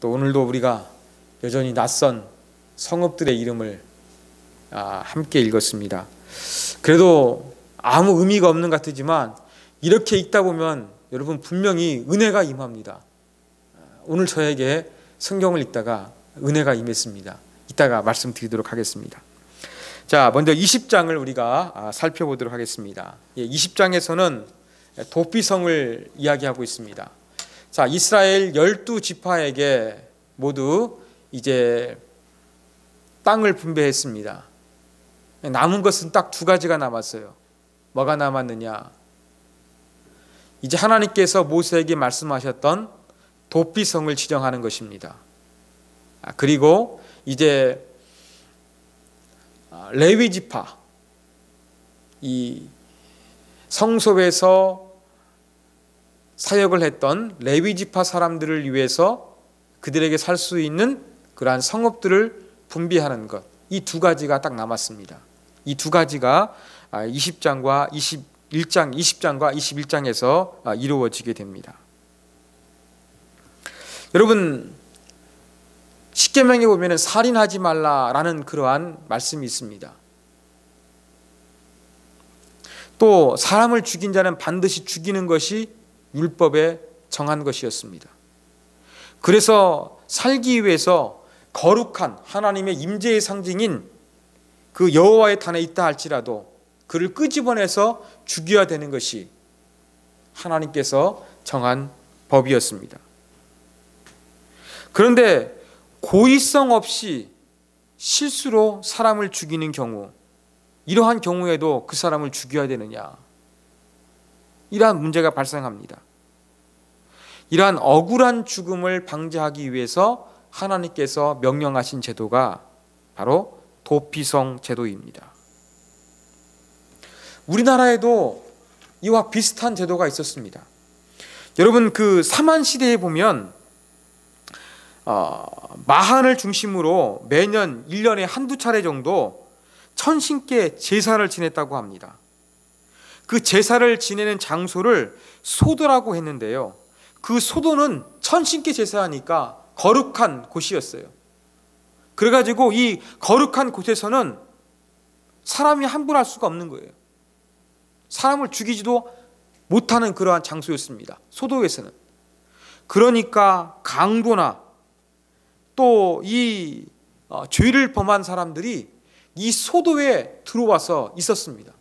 또 오늘도 우리가 여전히 낯선 성읍들의 이름을 함께 읽었습니다. 그래도 아무 의미가 없는 것 같지만 이렇게 읽다 보면 여러분 분명히 은혜가 임합니다. 오늘 저에게 성경을 읽다가 은혜가 임했습니다. 이따가 말씀드리도록 하겠습니다. 자, 먼저 20장을 우리가 살펴보도록 하겠습니다. 20장에서는 도피성을 이야기하고 있습니다. 자, 이스라엘 12지파에게 모두 이제 땅을 분배했습니다. 남은 것은 딱 두 가지가 남았어요. 뭐가 남았느냐? 이제 하나님께서 모세에게 말씀하셨던 도피성을 지정하는 것입니다. 그리고 이제 레위 지파, 이 성소에서 사역을 했던 레위 지파 사람들을 위해서 그들에게 살 수 있는 그러한 성읍들을 분배하는 것, 이 두 가지가 딱 남았습니다. 이 두 가지가 20장과 21장에서 이루어지게 됩니다. 여러분, 십계명에 보면 살인하지 말라라는 그러한 말씀이 있습니다. 또 사람을 죽인 자는 반드시 죽이는 것이 율법에 정한 것이었습니다. 그래서 살기 위해서 거룩한 하나님의 임재의 상징인 그 여호와의 단에 있다 할지라도 그를 끄집어내서 죽여야 되는 것이 하나님께서 정한 법이었습니다. 그런데 고의성 없이 실수로 사람을 죽이는 경우, 이러한 경우에도 그 사람을 죽여야 되느냐? 이러한 문제가 발생합니다. 이러한 억울한 죽음을 방지하기 위해서 하나님께서 명령하신 제도가 바로 도피성 제도입니다. 우리나라에도 이와 비슷한 제도가 있었습니다. 여러분, 그 사만 시대에 보면 마한을 중심으로 매년 1년에 한두 차례 정도 천신께 제사를 지냈다고 합니다. 그 제사를 지내는 장소를 소도라고 했는데요, 그 소도는 천신께 제사하니까 거룩한 곳이었어요. 그래가지고 이 거룩한 곳에서는 사람이 함부로 할 수가 없는 거예요. 사람을 죽이지도 못하는 그러한 장소였습니다. 소도에서는. 그러니까 강도나 또 이 죄를 범한 사람들이 이 소도에 들어와서 있었습니다.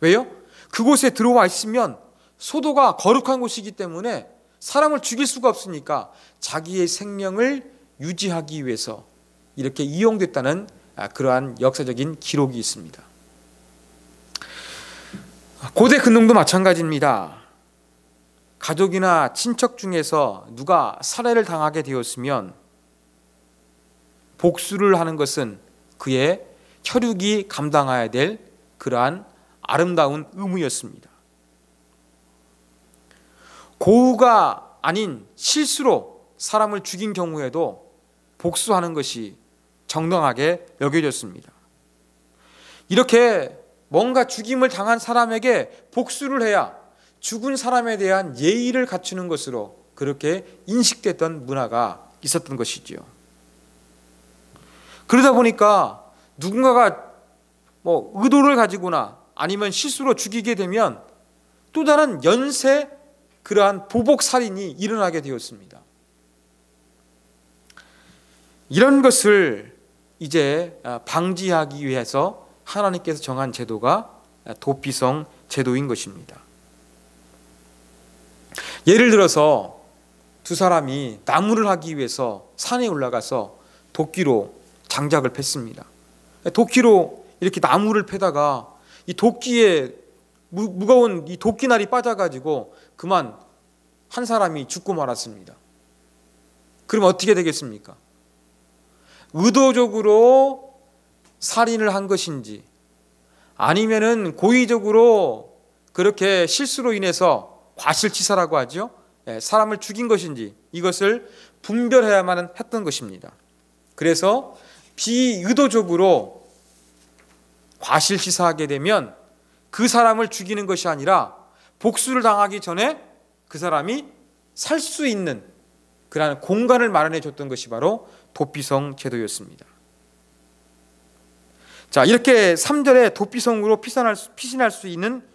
왜요? 그곳에 들어와 있으면 소도가 거룩한 곳이기 때문에 사람을 죽일 수가 없으니까 자기의 생명을 유지하기 위해서 이렇게 이용됐다는 그러한 역사적인 기록이 있습니다. 고대 근동도 마찬가지입니다. 가족이나 친척 중에서 누가 살해를 당하게 되었으면 복수를 하는 것은 그의 혈육이 감당해야 될 그러한 아름다운 의무였습니다. 고의가 아닌 실수로 사람을 죽인 경우에도 복수하는 것이 정당하게 여겨졌습니다. 이렇게 뭔가 죽임을 당한 사람에게 복수를 해야 죽은 사람에 대한 예의를 갖추는 것으로 그렇게 인식됐던 문화가 있었던 것이지요. 그러다 보니까 누군가가 의도를 가지거나 아니면 실수로 죽이게 되면 또 다른 연쇄 그러한 보복 살인이 일어나게 되었습니다. 이런 것을 이제 방지하기 위해서 하나님께서 정한 제도가 도피성 제도인 것입니다. 예를 들어서 두 사람이 나무를 하기 위해서 산에 올라가서 도끼로 장작을 팼습니다. 도끼로 이렇게 나무를 패다가 이 도끼에 무거운 이 도끼날이 빠져가지고 그만 한 사람이 죽고 말았습니다. 그럼 어떻게 되겠습니까? 의도적으로 살인을 한 것인지 아니면은 고의적으로 그렇게 실수로 인해서 과실치사라고 하죠. 사람을 죽인 것인지 이것을 분별해야만 했던 것입니다. 그래서 비의도적으로 과실치사하게 되면 그 사람을 죽이는 것이 아니라 복수를 당하기 전에 그 사람이 살 수 있는 그러한 공간을 마련해 줬던 것이 바로 도피성 제도였습니다. 자, 이렇게 3절에 도피성으로 피신할 수 있는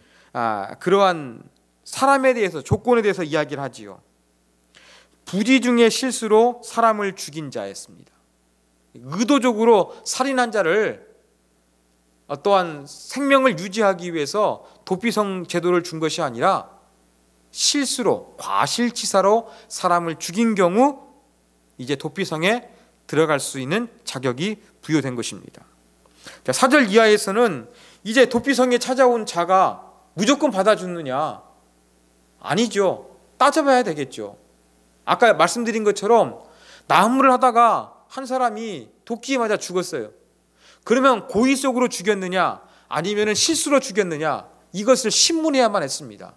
그러한 사람에 대해서, 조건에 대해서 이야기를 하지요. 부지 중에 실수로 사람을 죽인 자였습니다. 의도적으로 살인한 자를 어떠한 생명을 유지하기 위해서 도피성 제도를 준 것이 아니라 실수로, 과실치사로 사람을 죽인 경우 이제 도피성에 들어갈 수 있는 자격이 부여된 것입니다. 4절 이하에서는 이제 도피성에 찾아온 자가 무조건 받아주느냐? 아니죠. 따져봐야 되겠죠. 아까 말씀드린 것처럼 나무를 하다가 한 사람이 도끼에 맞아 죽었어요. 그러면 고의적으로 죽였느냐 아니면 실수로 죽였느냐, 이것을 신문해야만 했습니다.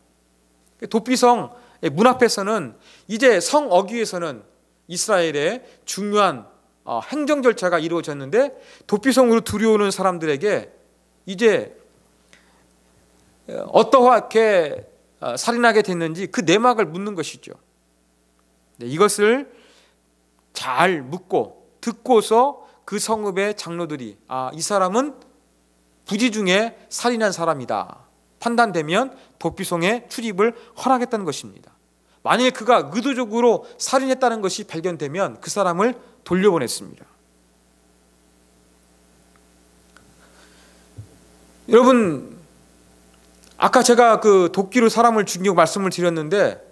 도피성 문 앞에서는 이제 성 어귀에서는 이스라엘의 중요한 행정 절차가 이루어졌는데, 도피성으로 들여오는 사람들에게 이제 어떠하게 살인하게 됐는지 그 내막을 묻는 것이죠. 이것을 잘 묻고 듣고서 그 성읍의 장로들이 이 사람은 부지 중에 살인한 사람이다 판단되면 도피성에 출입을 허락했다는 것입니다. 만일 그가 의도적으로 살인했다는 것이 발견되면 그 사람을 돌려보냈습니다. 여러분, 아까 제가 그 도끼로 사람을 죽이고 말씀을 드렸는데,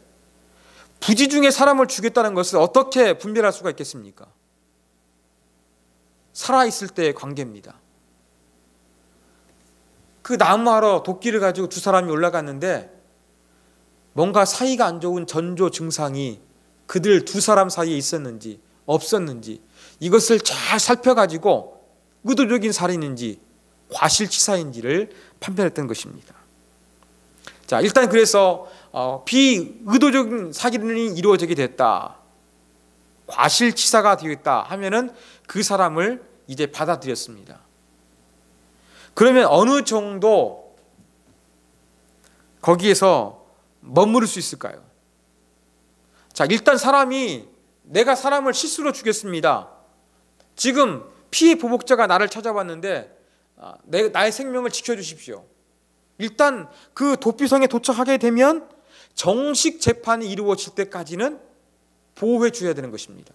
부지 중에 사람을 죽였다는 것을 어떻게 분별할 수가 있겠습니까? 살아있을 때의 관계입니다. 그 나무하러 도끼를 가지고 두 사람이 올라갔는데 뭔가 사이가 안 좋은 전조 증상이 그들 두 사람 사이에 있었는지 없었는지, 이것을 잘 살펴가지고 의도적인 살인인지 과실치사인지를 판별했던 것입니다. 자, 일단 그래서 비의도적인 살인이 이루어지게 됐다, 과실치사가 되었다 하면은 그 사람을 이제 받아들였습니다. 그러면 어느 정도 거기에서 머무를 수 있을까요? 자, 일단 사람이 내가 사람을 실수로 죽였습니다. 지금 피해 보복자가 나를 찾아왔는데 나의 생명을 지켜주십시오. 일단 그 도피성에 도착하게 되면 정식 재판이 이루어질 때까지는 보호해 줘야 되는 것입니다.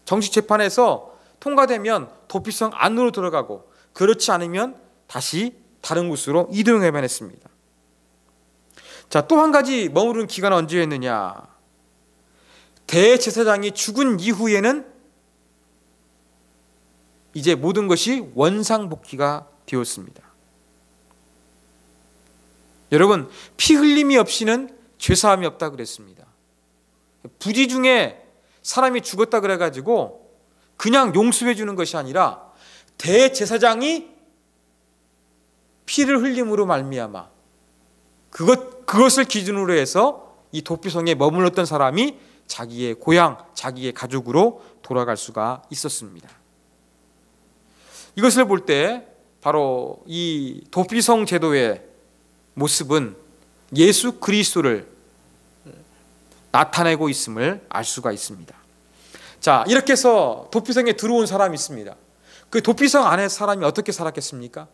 정식 재판에서 통과되면 도피성 안으로 들어가고, 그렇지 않으면 다시 다른 곳으로 이동해야만 했습니다. 자, 또 한 가지 머무른 기간은 언제였느냐? 대제사장이 죽은 이후에는 이제 모든 것이 원상복귀가 되었습니다. 여러분, 피 흘림이 없이는 죄사함이 없다 그랬습니다. 부지 중에 사람이 죽었다 그래가지고 그냥 용서해 주는 것이 아니라 대제사장이 피를 흘림으로 말미암아 그것을 기준으로 해서 이 도피성에 머물렀던 사람이 자기의 고향, 자기의 가족으로 돌아갈 수가 있었습니다. 이것을 볼 때 바로 이 도피성 제도의 모습은 예수 그리스도를 나타내고 있음을 알 수가 있습니다. 자, 이렇게 해서 도피성에 들어온 사람이 있습니다. 그 도피성 안에 사람이 어떻게 살았겠습니까?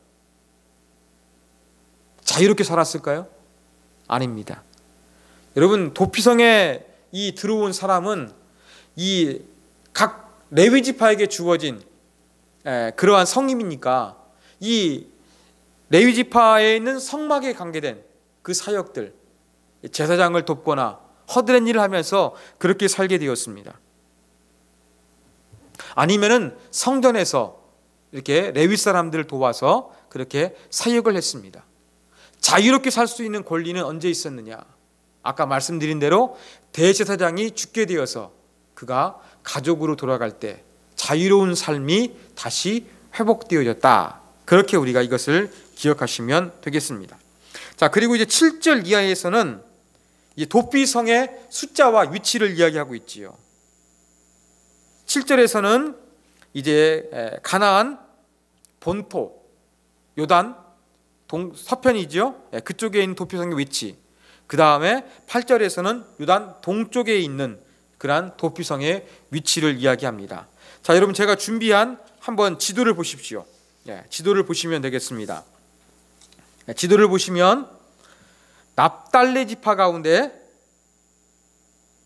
자유롭게 살았을까요? 아닙니다. 여러분, 도피성에 이 들어온 사람은 이 각 레위 지파에게 주어진 그러한 성임이니까 이 레위 지파에 있는 성막에 관계된 그 사역들, 제사장을 돕거나 허드렛 일을 하면서 그렇게 살게 되었습니다. 아니면은 성전에서 이렇게 레위 사람들을 도와서 그렇게 사역을 했습니다. 자유롭게 살 수 있는 권리는 언제 있었느냐? 아까 말씀드린 대로 대제사장이 죽게 되어서 그가 가족으로 돌아갈 때 자유로운 삶이 다시 회복되어졌다. 그렇게 우리가 이것을 기억하시면 되겠습니다. 자, 그리고 이제 7절 이하에서는 이 도피성의 숫자와 위치를 이야기하고 있지요. 7절에서는 이제 가나안 본토 요단 서편이죠. 그쪽에 있는 도피성의 위치. 그 다음에 8절에서는 요단 동쪽에 있는 그러한 도피성의 위치를 이야기합니다. 자, 여러분 제가 준비한 한번 지도를 보십시오. 지도를 보시면 되겠습니다. 지도를 보시면 납달리 지파 가운데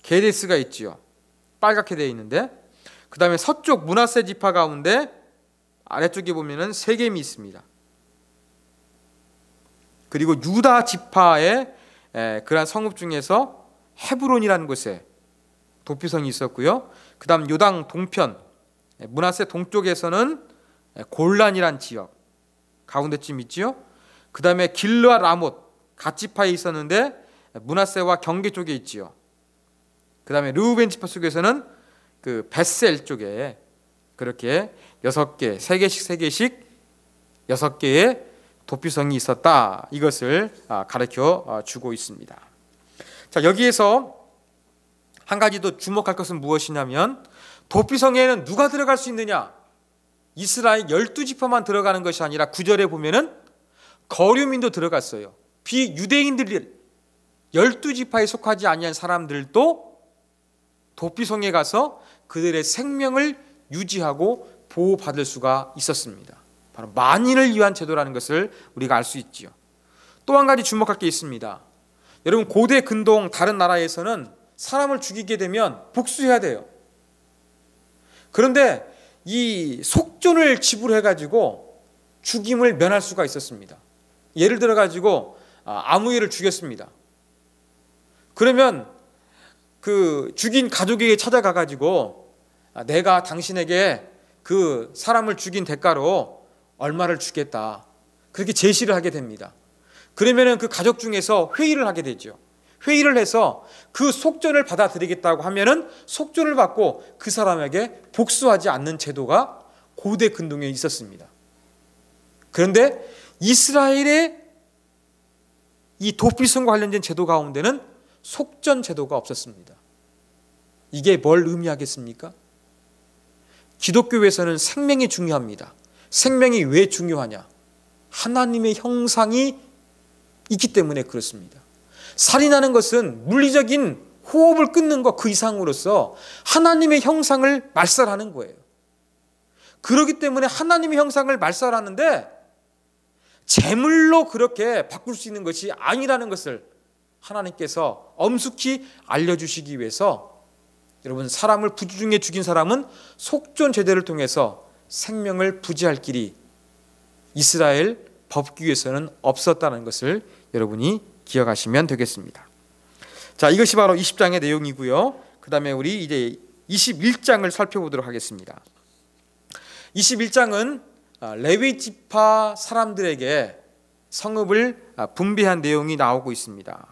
게데스가 있지요. 빨갛게 되어 있는데, 그 다음에 서쪽 므낫세 지파 가운데 아래쪽에 보면은 세겜이 있습니다. 그리고 유다 지파의 그러한 성읍 중에서 헤브론이라는 곳에 도피성이 있었고요. 그 다음 요당 동편 므낫세 동쪽에서는 골란이란 지역 가운데쯤 있지요. 그 다음에 길르앗 라못 갓지파에 있었는데 므낫세와 경계 쪽에 있지요. 그 다음에 르우벤 지파 속에서는 그 벳셀 쪽에 그렇게 6개, 3개씩 6개의 도피성이 있었다. 이것을 가르쳐 주고 있습니다. 자, 여기에서 한 가지 더 주목할 것은 무엇이냐면, 도피성에는 누가 들어갈 수 있느냐? 이스라엘 12지파만 들어가는 것이 아니라 9절에 보면은 거류민도 들어갔어요. 비유대인들이 12지파에 속하지 아니한 사람들도 도피성에 가서 그들의 생명을 유지하고 보호받을 수가 있었습니다. 바로 만인을 위한 제도라는 것을 우리가 알 수 있지요. 또 한 가지 주목할 게 있습니다. 여러분, 고대 근동 다른 나라에서는 사람을 죽이게 되면 복수해야 돼요. 그런데 이 속전을 지불해가지고 죽임을 면할 수가 있었습니다. 예를 들어가지고 아무개를 죽였습니다. 그러면 그 죽인 가족에게 찾아가가지고 내가 당신에게 그 사람을 죽인 대가로 얼마를 주겠다, 그렇게 제시를 하게 됩니다. 그러면은 그 가족 중에서 회의를 하게 되죠. 회의를 해서 그 속전을 받아들이겠다고 하면은 속전을 받고 그 사람에게 복수하지 않는 제도가 고대 근동에 있었습니다. 그런데 이스라엘의 이 도피성과 관련된 제도 가운데는 속전 제도가 없었습니다. 이게 뭘 의미하겠습니까? 기독교에서는 생명이 중요합니다. 생명이 왜 중요하냐? 하나님의 형상이 있기 때문에 그렇습니다. 살인하는 것은 물리적인 호흡을 끊는 것 그 이상으로서 하나님의 형상을 말살하는 거예요. 그렇기 때문에 하나님의 형상을 말살하는데 제물로 그렇게 바꿀 수 있는 것이 아니라는 것을 하나님께서 엄숙히 알려주시기 위해서, 여러분, 사람을 부주중에 죽인 사람은 속전 제도를 통해서 생명을 부지할 길이 이스라엘 법규에서는 없었다는 것을 여러분이 기억하시면 되겠습니다. 자, 이것이 바로 20장의 내용이고요. 그 다음에 우리 이제 21장을 살펴보도록 하겠습니다. 21장은 레위 지파 사람들에게 성읍을 분배한 내용이 나오고 있습니다.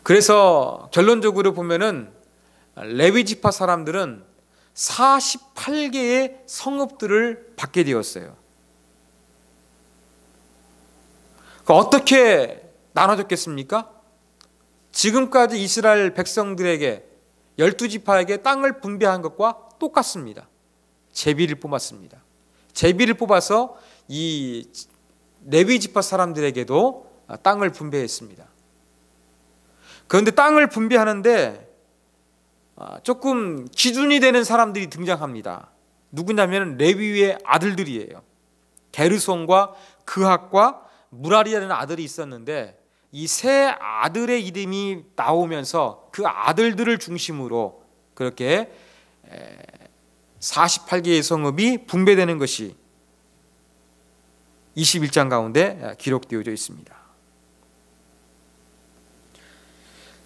그래서 결론적으로 보면은 레위 지파 사람들은 48개의 성읍들을 받게 되었어요. 어떻게 나눠졌겠습니까? 지금까지 이스라엘 백성들에게 12지파에게 땅을 분배한 것과 똑같습니다. 제비를 뽑았습니다. 제비를 뽑아서 이 레위 지파 사람들에게도 땅을 분배했습니다. 그런데 땅을 분배하는데 조금 기준이 되는 사람들이 등장합니다. 누구냐면 레위의 아들들이에요. 게르손과 그핫과 무라리라는 아들이 있었는데, 이 세 아들의 이름이 나오면서 그 아들들을 중심으로 그렇게 48개의 성읍이 분배되는 것이 21장 가운데 기록되어져 있습니다.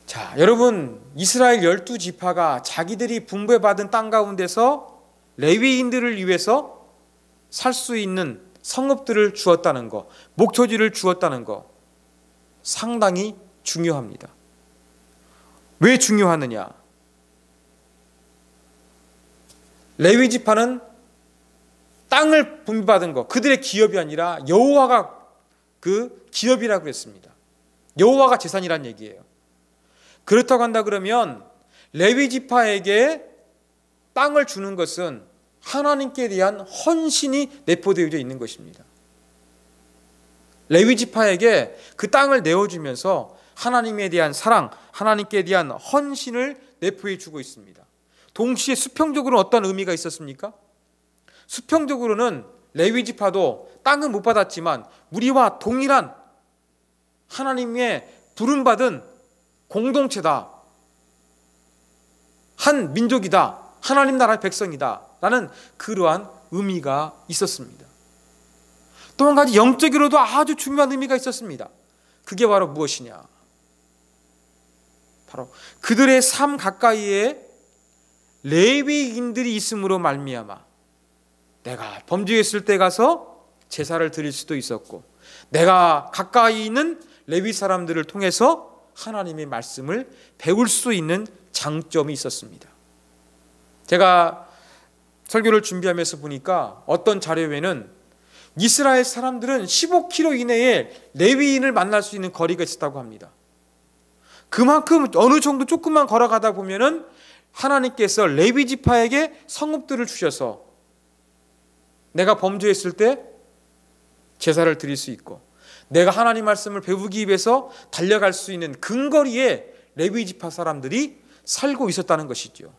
자, 여러분, 이스라엘 12지파가 자기들이 분배받은 땅 가운데서 레위인들을 위해서 살 수 있는 성읍들을 주었다는 것, 목초지를 주었다는 것, 상당히 중요합니다. 왜 중요하느냐? 레위 지파는 땅을 분배받은 것, 그들의 기업이 아니라 여호와가 그 기업이라고 했습니다. 여호와가 재산이란 얘기예요. 그렇다고 한다 그러면 레위 지파에게 땅을 주는 것은 하나님께 대한 헌신이 내포되어져 있는 것입니다. 레위 지파에게 그 땅을 내어주면서 하나님에 대한 사랑, 하나님께 대한 헌신을 내포해 주고 있습니다. 동시에 수평적으로는 어떤 의미가 있었습니까? 수평적으로는 레위 지파도 땅은 못 받았지만 우리와 동일한 하나님의 부름받은 공동체다, 한 민족이다, 하나님 나라의 백성이다 라는 그러한 의미가 있었습니다. 또 한 가지 영적으로도 아주 중요한 의미가 있었습니다. 그게 바로 무엇이냐? 바로 그들의 삶 가까이에 레위인들이 있음으로 말미암아 내가 범죄했을 때 가서 제사를 드릴 수도 있었고, 내가 가까이 있는 레위 사람들을 통해서 하나님의 말씀을 배울 수 있는 장점이 있었습니다. 제가 설교를 준비하면서 보니까 어떤 자료에는 이스라엘 사람들은 15km 이내에 레위인을 만날 수 있는 거리가 있었다고 합니다. 그만큼 어느 정도 조금만 걸어가다 보면은 하나님께서 레위 지파에게 성읍들을 주셔서 내가 범죄했을 때 제사를 드릴 수 있고, 내가 하나님 말씀을 배우기 위해서 달려갈 수 있는 근거리에 레위 지파 사람들이 살고 있었다는 것이죠.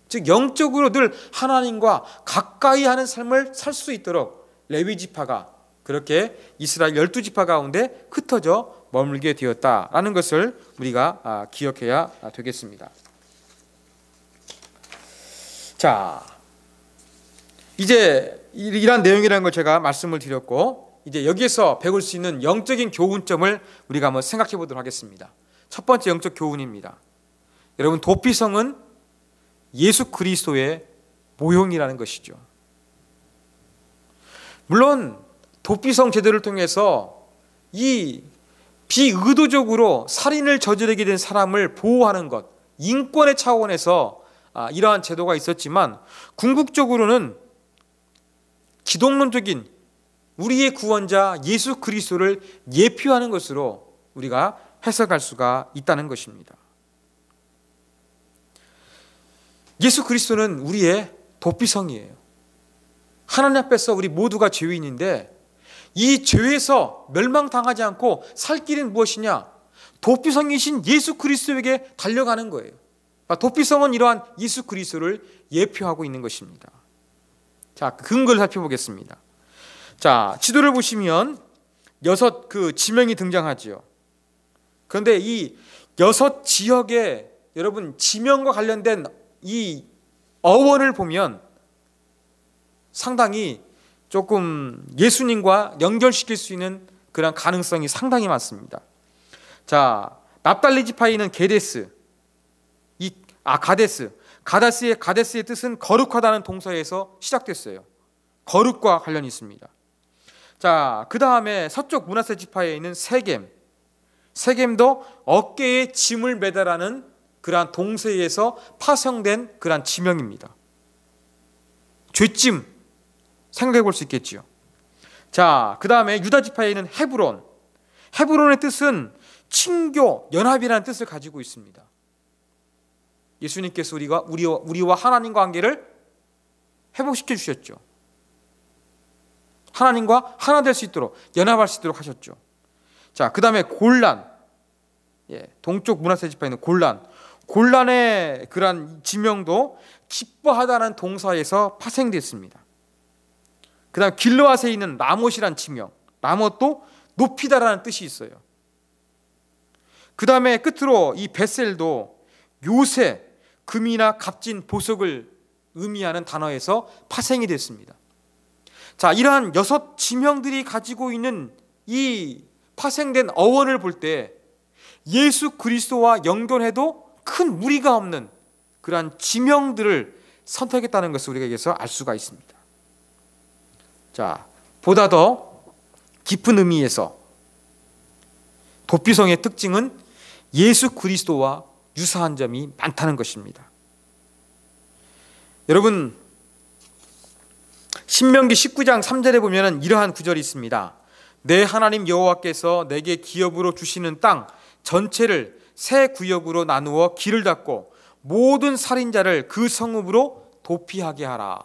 즉 영적으로 늘 하나님과 가까이 하는 삶을 살 수 있도록 레위 지파가 그렇게 이스라엘 12지파 가운데 흩어져 머물게 되었다라는 것을 우리가 기억해야 되겠습니다. 자, 이제 이러한 내용이라는 걸 제가 말씀을 드렸고, 이제 여기에서 배울 수 있는 영적인 교훈점을 우리가 한번 생각해 보도록 하겠습니다. 첫 번째 영적 교훈입니다. 여러분, 도피성은 예수 그리스도의 모형이라는 것이죠. 물론 도피성 제도를 통해서 이 비의도적으로 살인을 저지르게 된 사람을 보호하는 것, 인권의 차원에서 이러한 제도가 있었지만, 궁극적으로는 기독론적인 우리의 구원자 예수 그리스도를 예표하는 것으로 우리가 해석할 수가 있다는 것입니다. 예수 그리스도는 우리의 도피성이에요. 하나님 앞에서 우리 모두가 죄인인데 이 죄에서 멸망당하지 않고 살 길은 무엇이냐? 도피성이신 예수 그리스도에게 달려가는 거예요. 도피성은 이러한 예수 그리스도를 예표하고 있는 것입니다. 자, 근거를 살펴보겠습니다. 자, 지도를 보시면 6 지명이 등장하지요. 그런데 이 6 지역의 여러분 지명과 관련된 이 어원을 보면 상당히 조금 예수님과 연결시킬 수 있는 그런 가능성이 상당히 많습니다. 자, 납달리 지파에 있는 게데스, 가데스의 뜻은 거룩하다는 동사에서 시작됐어요. 거룩과 관련이 있습니다. 자, 그 다음에 서쪽 므낫세 지파에 있는 세겜도 어깨에 짐을 매달하는 그러한 동서에서 파생된 그러한 지명입니다. 죄짐 생각해 볼 수 있겠지요. 자, 그 다음에 유다 지파에 있는 헤브론의 뜻은 친교, 연합이라는 뜻을 가지고 있습니다. 예수님께서 우리와 하나님과 관계를 회복시켜 주셨죠. 하나님과 하나 될 수 있도록, 연합할 수 있도록 하셨죠. 자, 그 다음에 골란, 동쪽 므낫세 지파에 있는 골란의 그러한 지명도 기뻐하다는 동사에서 파생됐습니다. 그 다음 길르앗에 있는 라못이란 지명, 라못도 높이다라는 뜻이 있어요. 그 다음에 끝으로 이 베셀도 요새, 금이나 값진 보석을 의미하는 단어에서 파생이 됐습니다. 자, 이러한 6 지명들이 가지고 있는 이 파생된 어원을 볼 때 예수 그리스도와 연결해도 큰 무리가 없는 그러한 지명들을 선택했다는 것을 우리가 여기서 알 수가 있습니다. 자, 보다 더 깊은 의미에서 도피성의 특징은 예수 그리스도와 유사한 점이 많다는 것입니다. 여러분, 신명기 19장 3절에 보면 이러한 구절이 있습니다. 내 하나님 여호와께서 내게 기업으로 주시는 땅 전체를 세 구역으로 나누어 길을 닫고 모든 살인자를 그 성읍으로 도피하게 하라.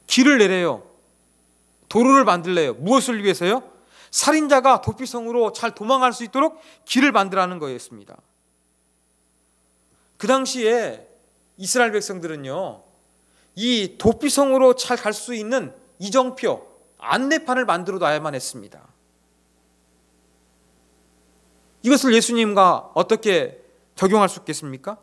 길을 내래요. 도로를 만들래요. 무엇을 위해서요? 살인자가 도피성으로 잘 도망갈 수 있도록 길을 만들라는 거였습니다. 그 당시에 이스라엘 백성들은요, 이 도피성으로 잘 갈 수 있는 이정표, 안내판을 만들어 놔야만 했습니다. 이것을 예수님과 어떻게 적용할 수 있겠습니까?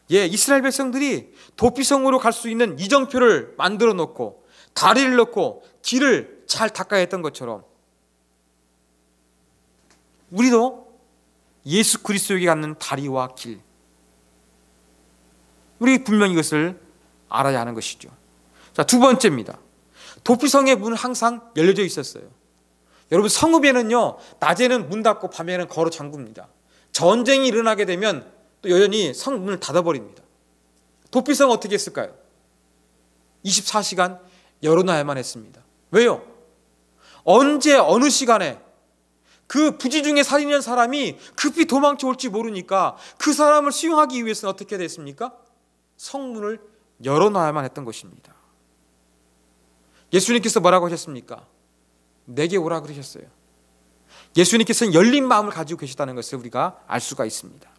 이스라엘 백성들이 도피성으로 갈 수 있는 이정표를 만들어 놓고 다리를 놓고 길을 잘 닦아야 했던 것처럼 우리도 예수 그리스도에게 갖는 다리와 길, 우리 분명히 이것을 알아야 하는 것이죠. 자, 두 번째입니다. 도피성의 문은 항상 열려져 있었어요. 여러분, 성읍에는요, 낮에는 문 닫고 밤에는 걸어 잠굽니다. 전쟁이 일어나게 되면 또 여전히 성문을 닫아버립니다. 도피성 어떻게 했을까요? 24시간 열어놔야만 했습니다. 왜요? 언제 어느 시간에 그 부지 중에 살인한 사람이 급히 도망쳐 올지 모르니까 그 사람을 수용하기 위해서는 어떻게 됐습니까? 성문을 열어놔야만 했던 것입니다. 예수님께서 뭐라고 하셨습니까? 내게 오라 그러셨어요. 예수님께서는 열린 마음을 가지고 계시다는 것을 우리가 알 수가 있습니다.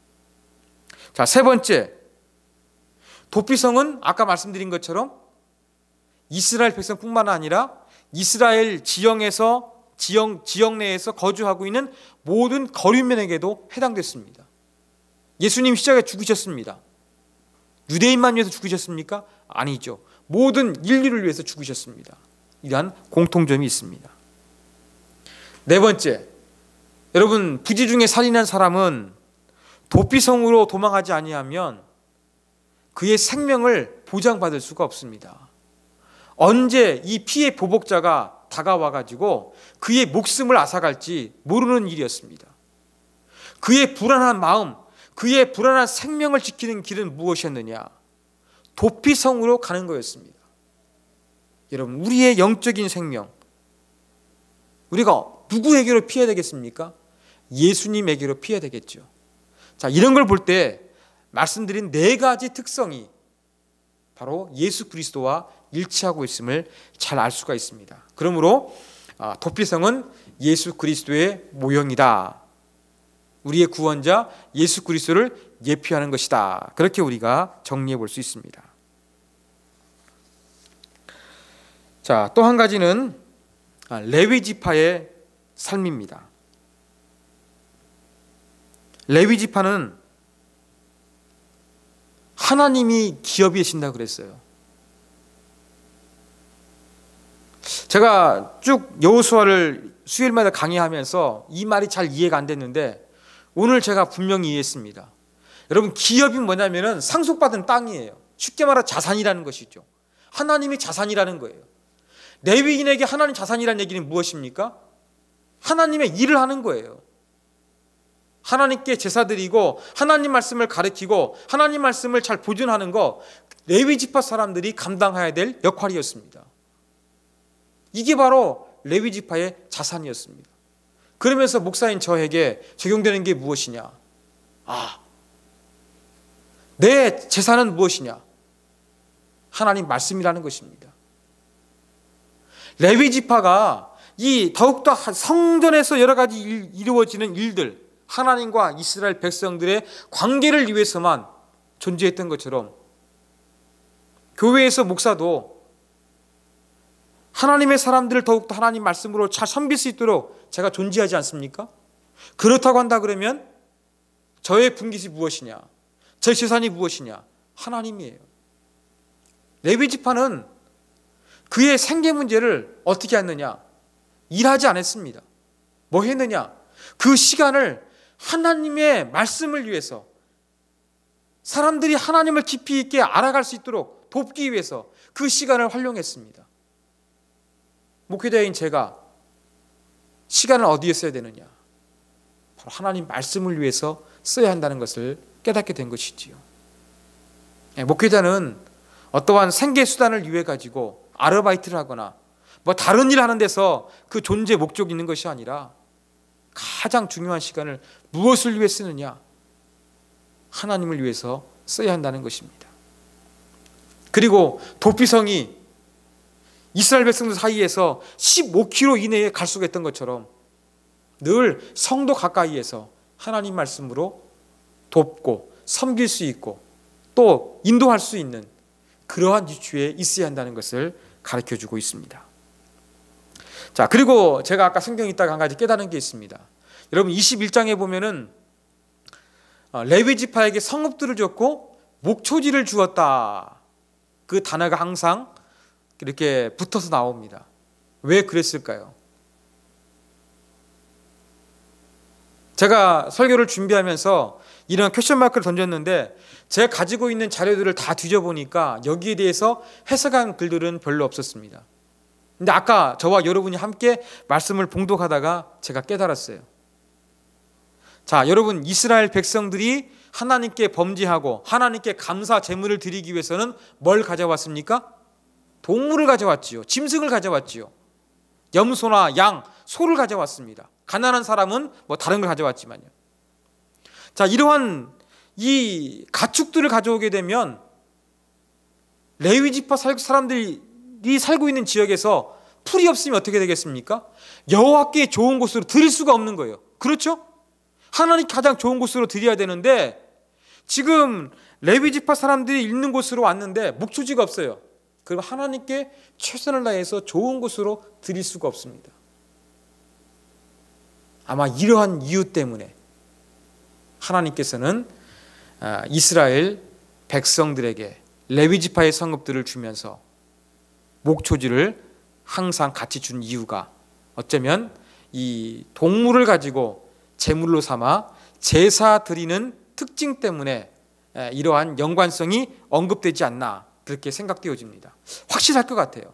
자, 세 번째, 도피성은 아까 말씀드린 것처럼 이스라엘 백성뿐만 아니라 이스라엘 지역 내에서 거주하고 있는 모든 거류민에게도 해당됐습니다. 예수님 시작에 죽으셨습니다. 유대인만 위해서 죽으셨습니까? 아니죠. 모든 인류를 위해서 죽으셨습니다. 이러한 공통점이 있습니다. 네 번째, 여러분, 부지 중에 살인한 사람은 도피성으로 도망하지 아니하면 그의 생명을 보장받을 수가 없습니다. 언제 이 피해 보복자가 다가와가지고 그의 목숨을 앗아갈지 모르는 일이었습니다. 그의 불안한 마음, 그의 불안한 생명을 지키는 길은 무엇이었느냐? 도피성으로 가는 거였습니다. 여러분, 우리의 영적인 생명, 우리가 누구에게로 피해야 되겠습니까? 예수님에게로 피해야 되겠죠. 자, 이런 걸 볼 때 말씀드린 네 가지 특성이 바로 예수 그리스도와 일치하고 있음을 잘 알 수가 있습니다. 그러므로 도피성은 예수 그리스도의 모형이다. 우리의 구원자 예수 그리스도를 예표하는 것이다. 그렇게 우리가 정리해 볼 수 있습니다. 자, 또 한 가지는 레위 지파의 삶입니다. 레위 지파는 하나님이 기업이 되신다고 그랬어요. 제가 쭉 여호수아를 수요일마다 강의하면서 이 말이 잘 이해가 안 됐는데 오늘 제가 분명히 이해했습니다. 여러분, 기업이 뭐냐면은 상속받은 땅이에요. 쉽게 말해 자산이라는 것이죠. 하나님이 자산이라는 거예요. 레위인에게 하나님 자산이라는 얘기는 무엇입니까? 하나님의 일을 하는 거예요. 하나님께 제사 드리고 하나님 말씀을 가르치고 하나님 말씀을 잘 보존하는 거, 레위 지파 사람들이 감당해야 될 역할이었습니다. 이게 바로 레위 지파의 자산이었습니다. 그러면서 목사인 저에게 적용되는 게 무엇이냐? 내 재산은 무엇이냐? 하나님 말씀이라는 것입니다. 레위 지파가 이 더욱더 성전에서 여러 가지 이루어지는 일들, 하나님과 이스라엘 백성들의 관계를 위해서만 존재했던 것처럼 교회에서 목사도 하나님의 사람들을 더욱더 하나님 말씀으로 잘 섬길 수 있도록 제가 존재하지 않습니까? 그렇다고 한다 그러면 저의 분깃이 무엇이냐? 제 재산이 무엇이냐? 하나님이에요. 레위 지파는 그의 생계 문제를 어떻게 했느냐? 일하지 않았습니다. 뭐 했느냐? 그 시간을 하나님의 말씀을 위해서, 사람들이 하나님을 깊이 있게 알아갈 수 있도록 돕기 위해서 그 시간을 활용했습니다. 목회자인 제가 시간을 어디에 써야 되느냐? 바로 하나님 말씀을 위해서 써야 한다는 것을 깨닫게 된 것이지요. 목회자는 어떠한 생계 수단을 위해 가지고 아르바이트를 하거나 뭐 다른 일 하는 데서 그 존재 목적이 있는 것이 아니라 가장 중요한 시간을 무엇을 위해 쓰느냐? 하나님을 위해서 써야 한다는 것입니다. 그리고 도피성이 이스라엘 백성들 사이에서 15km 이내에 갈 수가 있던 것처럼 늘 성도 가까이에서 하나님 말씀으로 돕고 섬길 수 있고 또 인도할 수 있는 그러한 위치에 있어야 한다는 것을 가르쳐주고 있습니다. 자, 그리고 제가 아까 성경에 있다가 한 가지 깨달은 게 있습니다. 여러분 21장에 보면은 레위 지파에게 성읍들을 줬고 목초지를 주었다. 그 단어가 항상 이렇게 붙어서 나옵니다. 왜 그랬을까요? 제가 설교를 준비하면서 이런 퀘션 마크를 던졌는데 제가 가지고 있는 자료들을 다 뒤져보니까 여기에 대해서 해석한 글들은 별로 없었습니다. 근데 아까 저와 여러분이 함께 말씀을 봉독하다가 제가 깨달았어요. 자, 여러분, 이스라엘 백성들이 하나님께 범죄하고 하나님께 감사 제물을 드리기 위해서는 뭘 가져왔습니까? 동물을 가져왔지요. 짐승을 가져왔지요. 염소나 양, 소를 가져왔습니다. 가난한 사람은 뭐 다른 걸 가져왔지만요. 자, 이러한 이 가축들을 가져오게 되면 레위 지파 사람들이 살고 있는 지역에서 풀이 없으면 어떻게 되겠습니까? 여호와께 좋은 곳으로 드릴 수가 없는 거예요. 그렇죠? 하나님 가장 좋은 곳으로 드려야 되는데 지금 레위 지파 사람들이 있는 곳으로 왔는데 목초지가 없어요. 그럼 하나님께 최선을 다해서 좋은 곳으로 드릴 수가 없습니다. 아마 이러한 이유 때문에 하나님께서는 이스라엘 백성들에게 레위 지파의 성읍들을 주면서 목초지를 항상 같이 준 이유가 어쩌면 이 동물을 가지고 제물로 삼아 제사 드리는 특징 때문에 이러한 연관성이 언급되지 않나 그렇게 생각되어집니다. 확실할 것 같아요.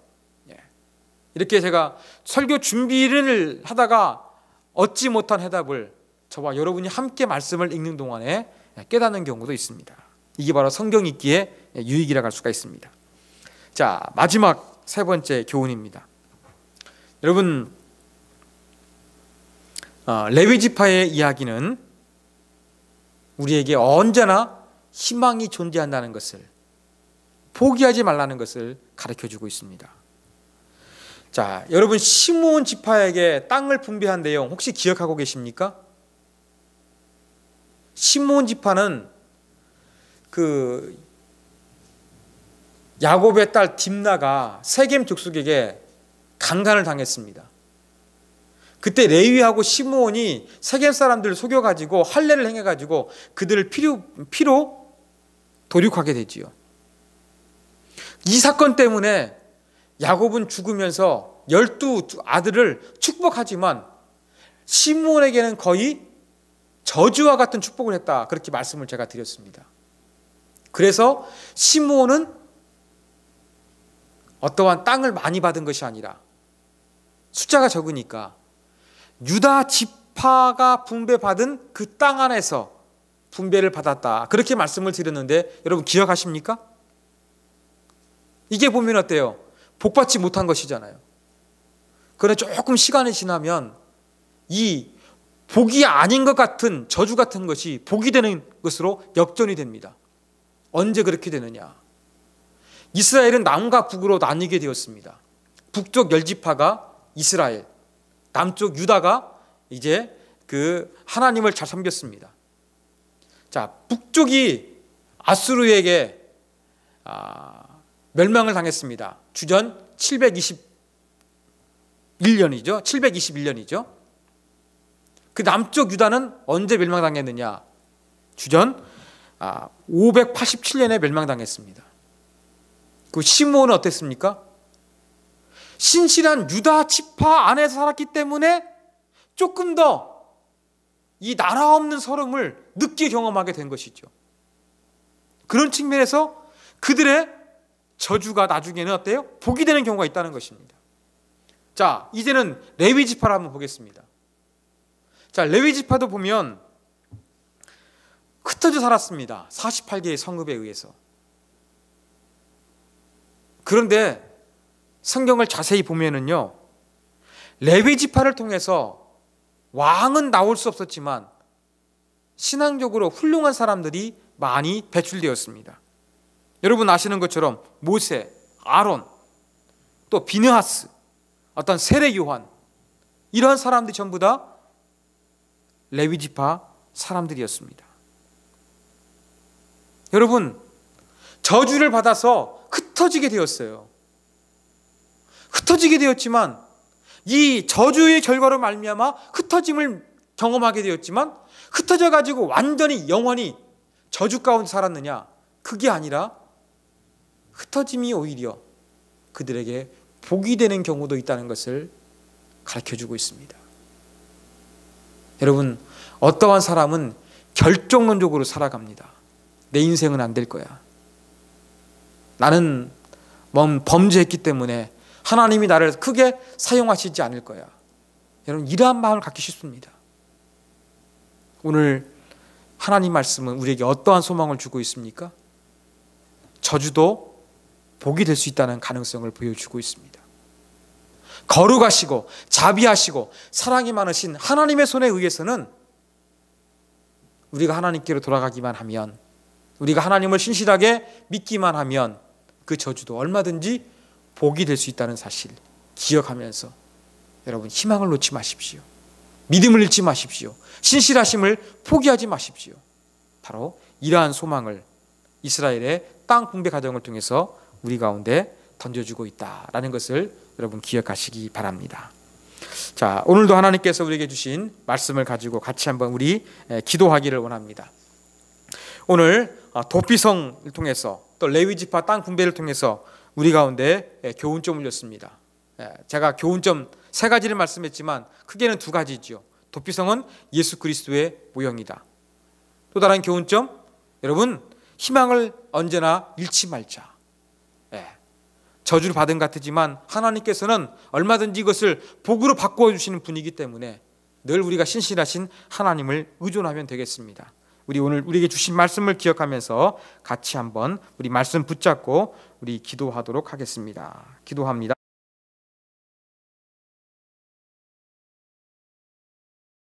이렇게 제가 설교 준비를 하다가 얻지 못한 해답을 저와 여러분이 함께 말씀을 읽는 동안에 깨닫는 경우도 있습니다. 이게 바로 성경 읽기의 유익이라고 할 수가 있습니다. 자, 마지막 세 번째 교훈입니다. 여러분, 레위 지파의 이야기는 우리에게 언제나 희망이 존재한다는 것을, 포기하지 말라는 것을 가르쳐주고 있습니다. 자, 여러분, 시므온 지파에게 땅을 분배한 내용 혹시 기억하고 계십니까? 시므온 지파는 그 야곱의 딸 딥나가 세겜 족속에게 강간을 당했습니다. 그때 레위하고 시므온이 세겜 사람들을 속여가지고 할례를 행해가지고 그들을 피로 도륙하게 되지요. 이 사건 때문에 야곱은 죽으면서 12아들을 축복하지만 시므온에게는 거의 저주와 같은 축복을 했다. 그렇게 말씀을 제가 드렸습니다. 그래서 시므온은 어떠한 땅을 많이 받은 것이 아니라 숫자가 적으니까 유다 지파가 분배받은 그 땅 안에서 분배를 받았다. 그렇게 말씀을 드렸는데 여러분 기억하십니까? 이게 보면 어때요? 복받지 못한 것이잖아요. 그런데 조금 시간이 지나면 이 복이 아닌 것 같은 저주 같은 것이 복이 되는 것으로 역전이 됩니다. 언제 그렇게 되느냐? 이스라엘은 남과 북으로 나뉘게 되었습니다. 북쪽 10지파가 이스라엘, 남쪽 유다가 이제 그 하나님을 잘 섬겼습니다. 자, 북쪽이 아수르에게 멸망을 당했습니다. 주전 721년이죠. 721년이죠. 그 남쪽 유다는 언제 멸망당했느냐? 주전 587년에 멸망당했습니다. 그 시므온은 어땠습니까? 신실한 유다 지파 안에서 살았기 때문에 조금 더 이 나라 없는 서름을 늦게 경험하게 된 것이죠. 그런 측면에서 그들의 저주가 나중에는 어때요? 복이 되는 경우가 있다는 것입니다. 자, 이제는 레위 지파를 한번 보겠습니다. 자, 레위 지파도 보면 흩어져 살았습니다. 48개의 성읍에 의해서. 그런데 성경을 자세히 보면은요, 레위 지파를 통해서 왕은 나올 수 없었지만 신앙적으로 훌륭한 사람들이 많이 배출되었습니다. 여러분 아시는 것처럼 모세, 아론, 또 비느하스, 어떤 세례 요한, 이러한 사람들이 전부 다 레위 지파 사람들이었습니다. 여러분, 저주를 받아서 흩어지게 되었어요. 흩어지게 되었지만 이 저주의 결과로 말미암아 흩어짐을 경험하게 되었지만, 흩어져 가지고 완전히 영원히 저주 가운데 살았느냐? 그게 아니라 흩어짐이 오히려 그들에게 복이 되는 경우도 있다는 것을 가르쳐주고 있습니다. 여러분, 어떠한 사람은 결정론적으로 살아갑니다. 내 인생은 안 될 거야. 나는 범죄했기 때문에 하나님이 나를 크게 사용하시지 않을 거야. 여러분, 이러한 마음을 갖기 쉽습니다. 오늘 하나님 말씀은 우리에게 어떠한 소망을 주고 있습니까? 저주도 복이 될 수 있다는 가능성을 보여주고 있습니다. 거룩하시고 자비하시고 사랑이 많으신 하나님의 손에 의해서는 우리가 하나님께로 돌아가기만 하면, 우리가 하나님을 신실하게 믿기만 하면 그 저주도 얼마든지 복이 될 수 있다는 사실 기억하면서 여러분, 희망을 놓지 마십시오. 믿음을 잃지 마십시오. 신실하심을 포기하지 마십시오. 바로 이러한 소망을 이스라엘의 땅 분배 과정을 통해서 우리 가운데 던져주고 있다라는 것을 여러분 기억하시기 바랍니다. 자, 오늘도 하나님께서 우리에게 주신 말씀을 가지고 같이 한번 우리 기도하기를 원합니다. 오늘 도피성을 통해서 또 레위지파 땅 분배를 통해서 우리 가운데 교훈점을 줬습니다. 제가 교훈점 3가지를 말씀했지만 크게는 2가지죠. 도피성은 예수 그리스도의 모형이다. 또 다른 교훈점, 여러분 희망을 언제나 잃지 말자. 저주를 받은 것 같지만 하나님께서는 얼마든지 이것을 복으로 바꾸어 주시는 분이기 때문에 늘 우리가 신실하신 하나님을 의존하면 되겠습니다. 우리 오늘 우리에게 주신 말씀을 기억하면서 같이 한번 우리 말씀 붙잡고 우리 기도하도록 하겠습니다. 기도합니다.